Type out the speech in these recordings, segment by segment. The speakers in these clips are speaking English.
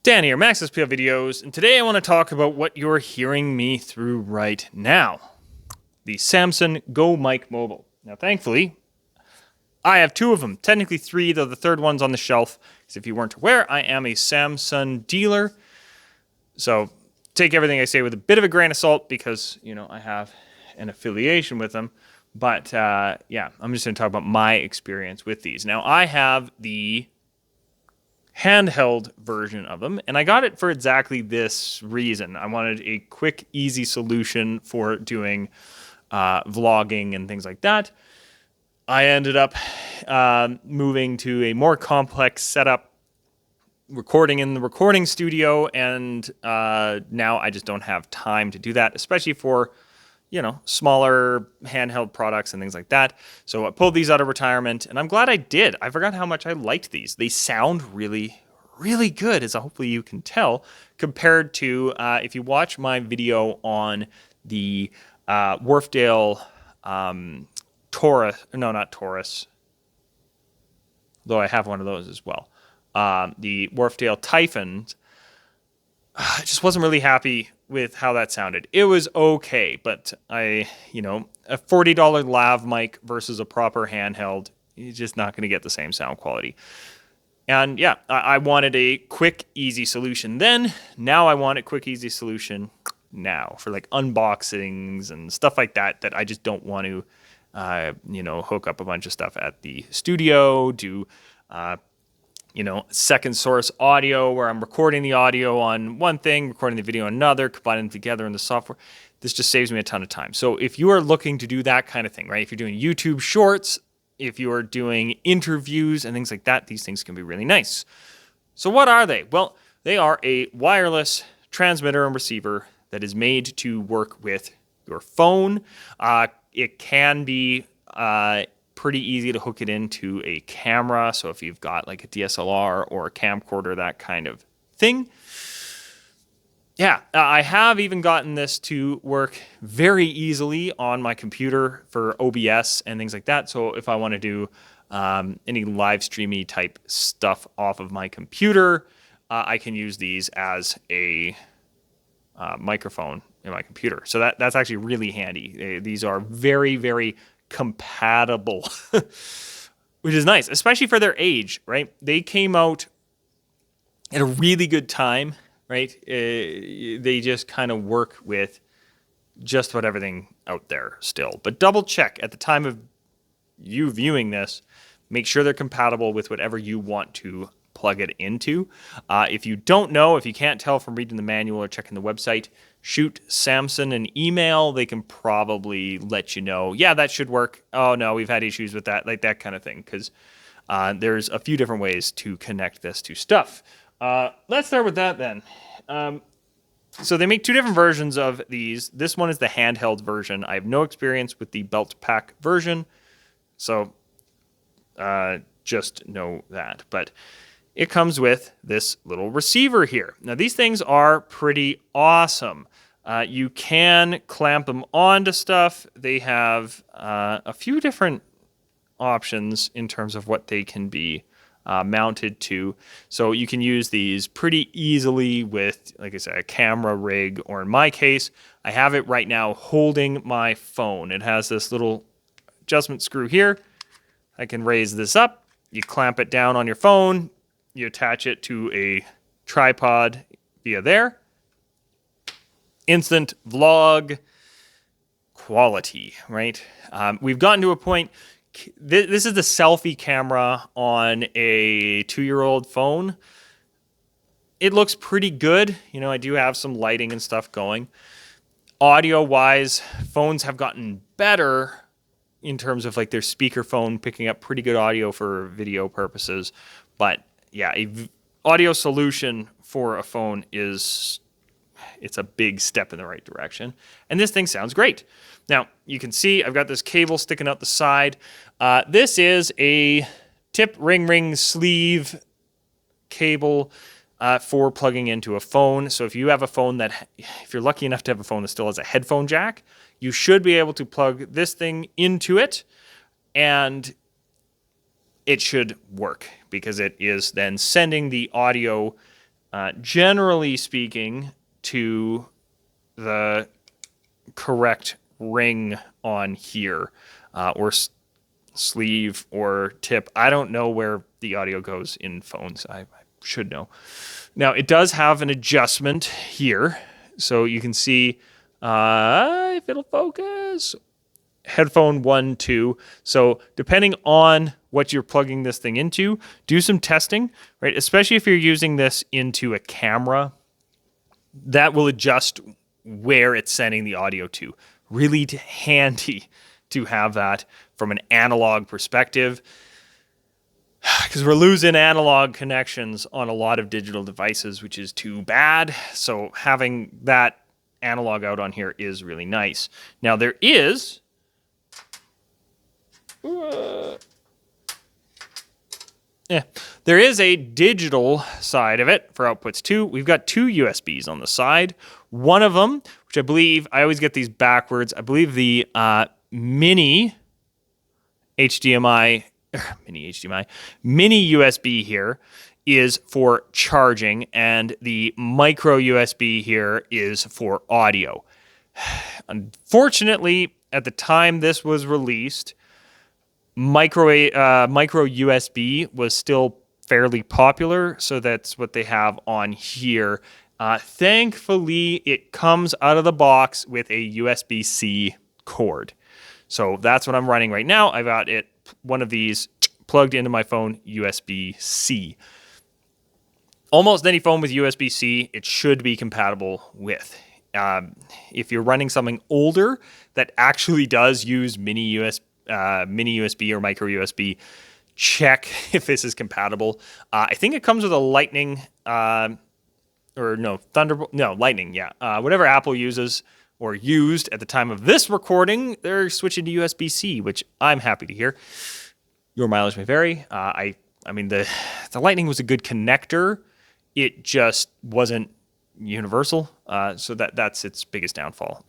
Dan here, Max SPL Videos, and today I want to talk about what you're hearing me through right now. The Samson Go Mic Mobile. Now, thankfully, I have two of them. Technically three, though the third one's on the shelf. Because if you weren't aware, I am a Samson dealer. So take everything I say with a bit of a grain of salt because, I have an affiliation with them. But, yeah, I'm just going to talk about my experience with these. Now, I have the handheld version of them, and I got it for exactly this reason. I wanted a quick, easy solution for doing vlogging and things like that. I ended up moving to a more complex setup, recording in the recording studio, and now I just don't have time to do that, especially for smaller handheld products and things like that. So I pulled these out of retirement, and I'm glad I did. I forgot how much I liked these. They sound really, really good, as hopefully you can tell, compared to if you watch my video on the Wharfdale Taurus. No, not Taurus. Though I have one of those as well. The Wharfdale Typhon. I just wasn't really happy with how that sounded. It was okay, but a $40 lav mic versus a proper handheld, you're just not going to get the same sound quality. And yeah, I wanted a quick, easy solution then. Now I want a quick, easy solution now for like unboxings and stuff like that I just don't want to, hook up a bunch of stuff at the studio, do second source audio where I'm recording the audio on one thing, recording the video on another, combining them together in the software. This just saves me a ton of time. So if you are looking to do that kind of thing, right? If you're doing YouTube shorts, if you are doing interviews and things like that, these things can be really nice. So what are they? Well, they are a wireless transmitter and receiver that is made to work with your phone. It can be pretty easy to hook it into a camera. So if you've got like a DSLR or a camcorder, that kind of thing. Yeah, I have even gotten this to work very easily on my computer for OBS and things like that. So if I want to do any live streamy type stuff off of my computer, I can use these as a microphone in my computer. So that's actually really handy. These are very, very compatible, which is nice, especially for their age, right? They came out at a really good time, right? They just kind of work with just about everything out there still. But double check at the time of you viewing this, make sure they're compatible with whatever you want to plug it into. If you don't know, if you can't tell from reading the manual or checking the website, shoot Samson an email. They can probably let you know, yeah, that should work. Oh, no, we've had issues with that, like that kind of thing, because there's a few different ways to connect this to stuff. Let's start with that then. So they make two different versions of these. This one is the handheld version. I have no experience with the belt pack version, so just know that. But it comes with this little receiver here. Now, these things are pretty awesome. You can clamp them onto stuff. They have a few different options in terms of what they can be mounted to. So you can use these pretty easily with, like I said, a camera rig, or in my case, I have it right now holding my phone. It has this little adjustment screw here. I can raise this up. You clamp it down on your phone. You attach it to a tripod via there. Instant vlog quality, right? We've gotten to a point. This is the selfie camera on a 2-year-old phone. It looks pretty good. I do have some lighting and stuff going. Audio-wise, phones have gotten better in terms of like their speakerphone picking up pretty good audio for video purposes. But yeah, audio solution for a phone it's a big step in the right direction. And this thing sounds great. Now, you can see I've got this cable sticking out the side. This is a tip ring sleeve cable for plugging into a phone. So if you have a phone if you're lucky enough to have a phone that still has a headphone jack, you should be able to plug this thing into it, and it should work because it is then sending the audio generally speaking, to the correct ring on here, or sleeve or tip. I don't know where the audio goes in phones. I should know. Now, it does have an adjustment here. So you can see, if it'll focus, headphone 1, 2. So depending on what you're plugging this thing into, do some testing, right? Especially if you're using this into a camera, that will adjust where it's sending the audio to. Really handy to have that from an analog perspective, because we're losing analog connections on a lot of digital devices, which is too bad. So having that analog out on here is really nice. Now there is there is a digital side of it for outputs too. We've got 2 USBs on the side. One of them, which I believe, I always get these backwards, I believe the mini USB here is for charging, and the micro USB here is for audio. Unfortunately, at the time this was released, micro USB was still fairly popular, so that's what they have on here. Thankfully, it comes out of the box with a USB-C cord. So that's what I'm running right now. I've got one of these plugged into my phone, USB-C. Almost any phone with USB-C, it should be compatible with. If you're running something older that actually does use mini USB or micro USB, check if this is compatible. I think it comes with a Lightning, Lightning, yeah. Whatever Apple uses or used at the time of this recording, they're switching to USB-C, which I'm happy to hear. Your mileage may vary. I mean, the Lightning was a good connector. It just wasn't universal, so that's its biggest downfall.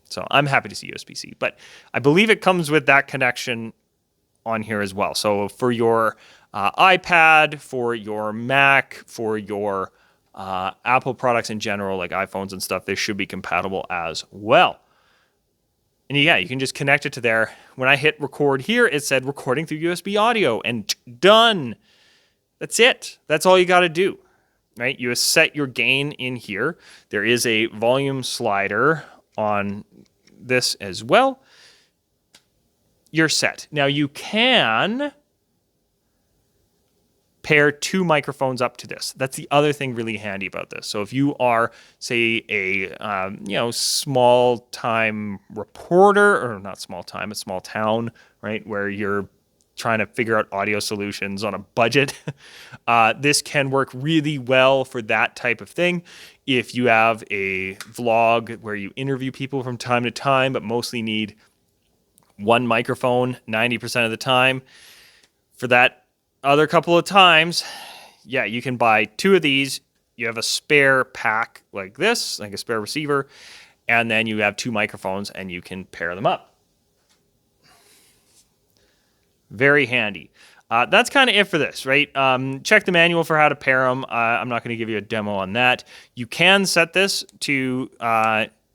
So I'm happy to see USB-C, but I believe it comes with that connection on here as well. So for your iPad, for your Mac, for your Apple products in general, like iPhones and stuff, they should be compatible as well. And yeah, you can just connect it to there. When I hit record here, it said recording through USB audio, and done. That's it. That's all you got to do, right? You set your gain in here. There is a volume slider on this as well. You're set. Now you can pair 2 microphones up to this. That's the other thing really handy about this. So if you are, say, a small time reporter, or not small time, a small town, right, where you're trying to figure out audio solutions on a budget, this can work really well for that type of thing. If you have a vlog where you interview people from time to time, but mostly need one microphone 90% of the time, for that other couple of times, yeah, you can buy 2 of these. You have a spare pack like this, like a spare receiver, and then you have 2 microphones and you can pair them up. Very handy. That's kind of it for this, right? Check the manual for how to pair them. I'm not going to give you a demo on that. You can set this to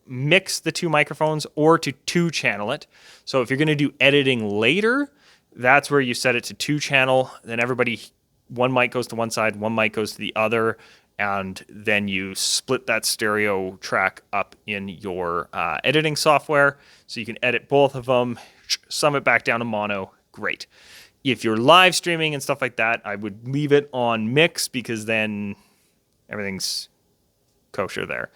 mix the 2 microphones or to 2-channel it. So if you're going to do editing later, that's where you set it to 2-channel. Then one mic goes to one side, one mic goes to the other, and then you split that stereo track up in your editing software. So you can edit both of them, sum it back down to mono. Great. If you're live streaming and stuff like that, I would leave it on mix, because then everything's kosher there.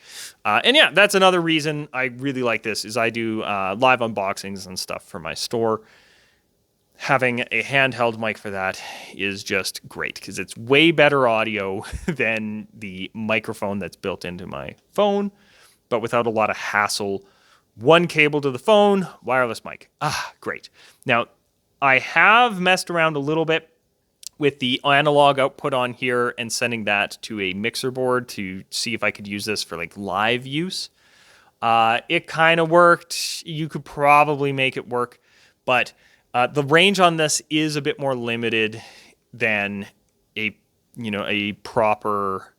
And yeah, that's another reason I really like this, is I do live unboxings and stuff for my store. Having a handheld mic for that is just great, because it's way better audio than the microphone that's built into my phone, but without a lot of hassle. One cable to the phone, wireless mic. Great. Now, I have messed around a little bit with the analog output on here and sending that to a mixer board to see if I could use this for like live use. It kind of worked. You could probably make it work, but the range on this is a bit more limited than a proper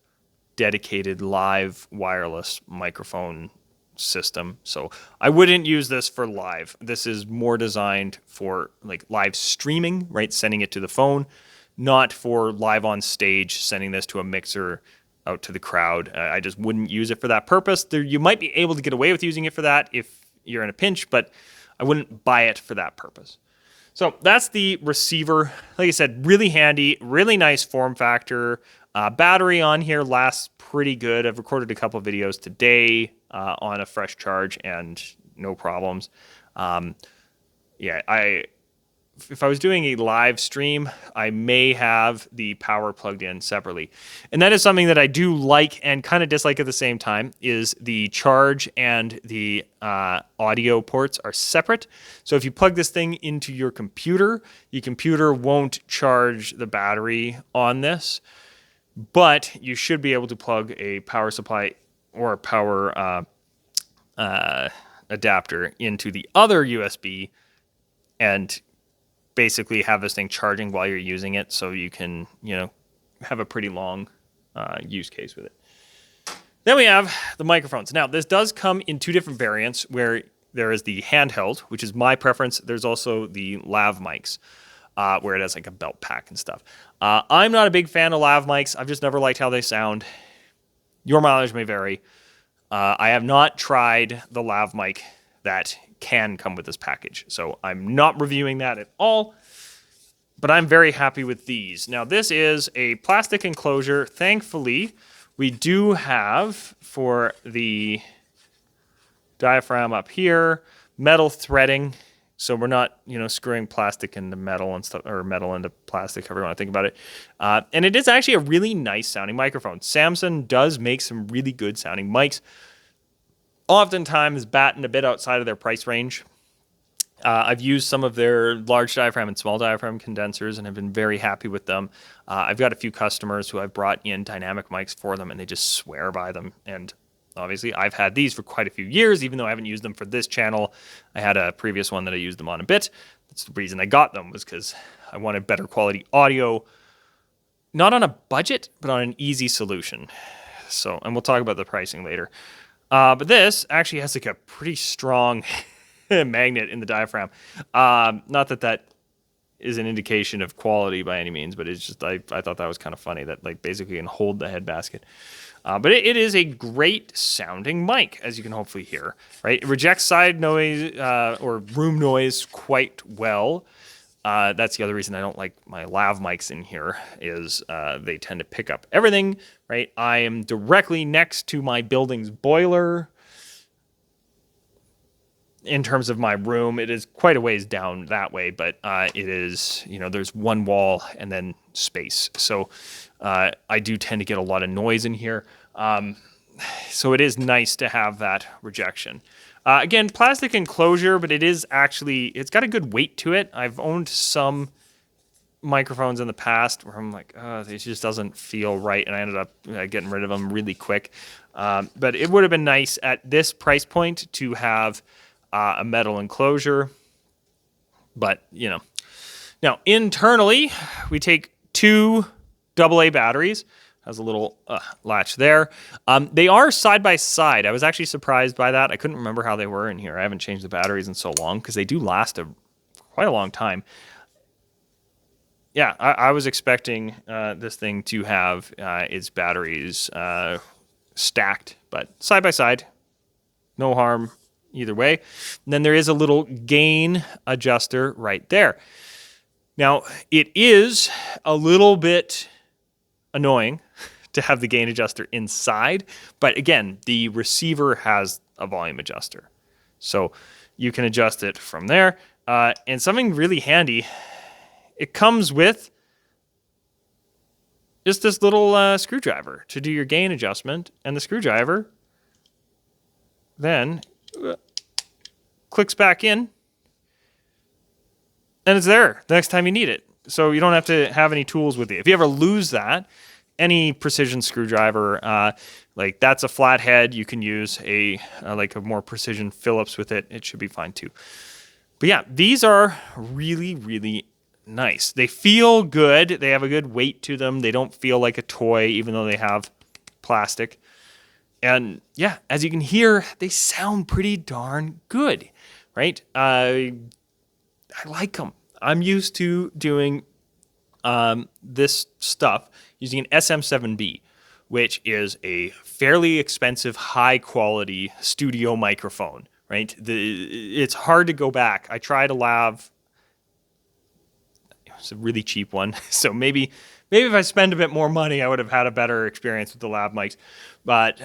dedicated live wireless microphone system. So I wouldn't use this for live. This is more designed for like live streaming, right? Sending it to the phone, not for live on stage, sending this to a mixer out to the crowd. I just wouldn't use it for that purpose. You might be able to get away with using it for that if you're in a pinch, but I wouldn't buy it for that purpose. So that's the receiver. Like I said, really handy, really nice form factor. Battery on here lasts pretty good. I've recorded a couple of videos today on a fresh charge and no problems. If I was doing a live stream, I may have the power plugged in separately. And that is something that I do like and kind of dislike at the same time, is the charge and the audio ports are separate. So if you plug this thing into your computer won't charge the battery on this, but you should be able to plug a power supply or a power adapter into the other USB and basically have this thing charging while you're using it, so you can, have a pretty long use case with it. Then we have the microphones. Now, this does come in two different variants, where there is the handheld, which is my preference. There's also the lav mics, where it has like a belt pack and stuff. I'm not a big fan of lav mics. I've just never liked how they sound. Your mileage may vary. I have not tried the lav mic that can come with this package, so I'm not reviewing that at all, but I'm very happy with these. Now, this is a plastic enclosure. Thankfully, we do have, for the diaphragm up here, metal threading, so we're not, screwing plastic into metal and stuff, or metal into plastic, however you want to think about it. And it is actually a really nice sounding microphone. Samson does make some really good sounding mics, oftentimes batting a bit outside of their price range. I've used some of their large diaphragm and small diaphragm condensers and have been very happy with them. I've got a few customers who I've brought in dynamic mics for them, and they just swear by them. And obviously, I've had these for quite a few years, even though I haven't used them for this channel. I had a previous one that I used them on a bit. That's the reason I got them, was because I wanted better quality audio, not on a budget, but on an easy solution. So, and we'll talk about the pricing later. But this actually has like a pretty strong magnet in the diaphragm. Not that that is an indication of quality by any means, but it's just, I thought that was kind of funny that like basically can hold the head basket. But it is a great sounding mic, as you can hopefully hear, right? It rejects side noise or room noise quite well. That's the other reason I don't like my lav mics in here, is they tend to pick up everything, right? I am directly next to my building's boiler. In terms of my room, it is quite a ways down that way, but it is, there's one wall and then space. So I do tend to get a lot of noise in here. So it is nice to have that rejection. Again, plastic enclosure, but it is actually, it's got a good weight to it. I've owned some microphones in the past where I'm like, it just doesn't feel right, and I ended up getting rid of them really quick. But it would have been nice at this price point to have a metal enclosure. But, Now, internally, we take two AA batteries. Has a little latch there. They are side by side. I was actually surprised by that. I couldn't remember how they were in here. I haven't changed the batteries in so long, because they do last quite a long time. Yeah, I was expecting this thing to have its batteries stacked, but side by side, no harm either way. And then there is a little gain adjuster right there. Now, it is a little bit annoying to have the gain adjuster inside, but again, the receiver has a volume adjuster, so you can adjust it from there. And something really handy, it comes with just this little screwdriver to do your gain adjustment, and the screwdriver then clicks back in, and it's there the next time you need it. So you don't have to have any tools with you. If you ever lose that, any precision screwdriver, like that's a flathead, you can use a more precision Phillips with it. It should be fine too. But yeah, these are really, really nice. They feel good. They have a good weight to them. They don't feel like a toy, even though they have plastic. And yeah, as you can hear, they sound pretty darn good, right? I like them. I'm used to doing this stuff using an SM7B, which is a fairly expensive, high quality studio microphone, right? It's hard to go back. I tried a lav. It's a really cheap one. So maybe if I spend a bit more money, I would have had a better experience with the lav mics. But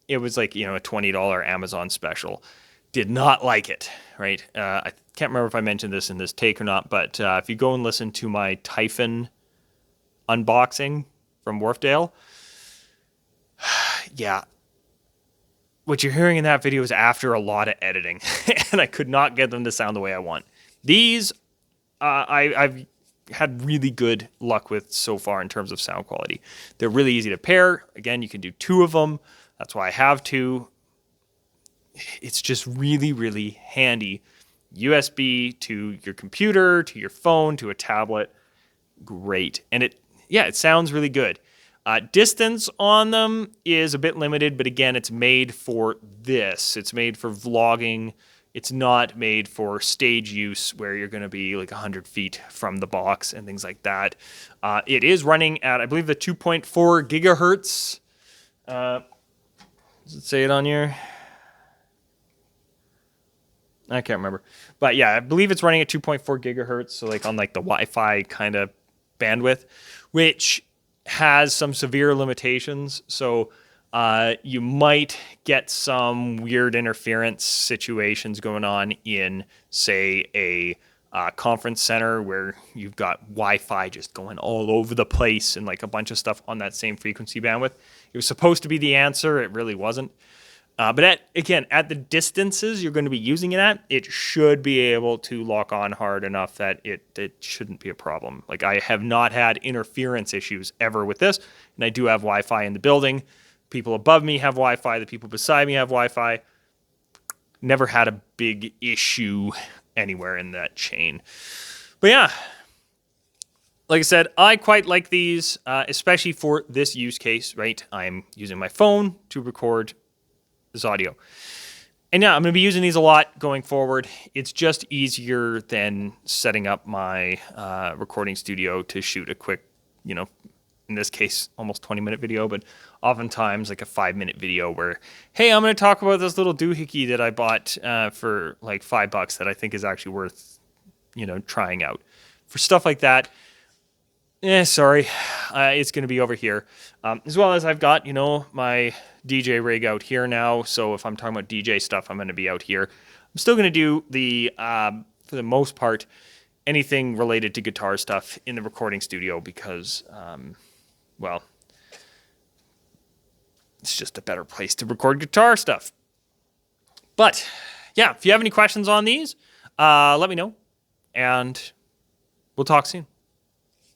it was like, a $20 Amazon special. Did not like it, right? I can't remember if I mentioned this in this take or not, but if you go and listen to my Typhon unboxing from Wharfdale, yeah, what you're hearing in that video is after a lot of editing, and I could not get them to sound the way I want. These, I've had really good luck with so far in terms of sound quality. They're really easy to pair. Again, you can do 2 of them. That's why I have 2. It's just really, really handy. USB to your computer, to your phone, to a tablet. Great. And it sounds really good. Distance on them is a bit limited, but again, it's made for this. It's made for vlogging. It's not made for stage use where you're going to be like 100 feet from the box and things like that. It is running at, I believe, the 2.4 gigahertz. Does it say it on here? I can't remember. But yeah, I believe it's running at 2.4 gigahertz, so like on like the Wi-Fi kind of bandwidth, which has some severe limitations. So you might get some weird interference situations going on in, say, a conference center where you've got Wi-Fi just going all over the place and like a bunch of stuff on that same frequency bandwidth. It was supposed to be the answer. It really wasn't. But at the distances you're going to be using it at, it should be able to lock on hard enough that it shouldn't be a problem. Like, I have not had interference issues ever with this, and I do have Wi-Fi in the building. People above me have Wi-Fi. The people beside me have Wi-Fi. Never had a big issue anywhere in that chain. But yeah, like I said, I quite like these, especially for this use case, right? I'm using my phone to record this audio. And yeah, I'm going to be using these a lot going forward. It's just easier than setting up my recording studio to shoot a quick, in this case, almost 20-minute video, but oftentimes like a 5-minute video where, hey, I'm going to talk about this little doohickey that I bought for like $5 that I think is actually worth, trying out. For stuff like that, sorry, it's going to be over here. As well as I've got, my DJ rig out here now. So if I'm talking about DJ stuff, I'm going to be out here. I'm still going to do for the most part, anything related to guitar stuff in the recording studio because, it's just a better place to record guitar stuff. But yeah, if you have any questions on these, let me know and we'll talk soon.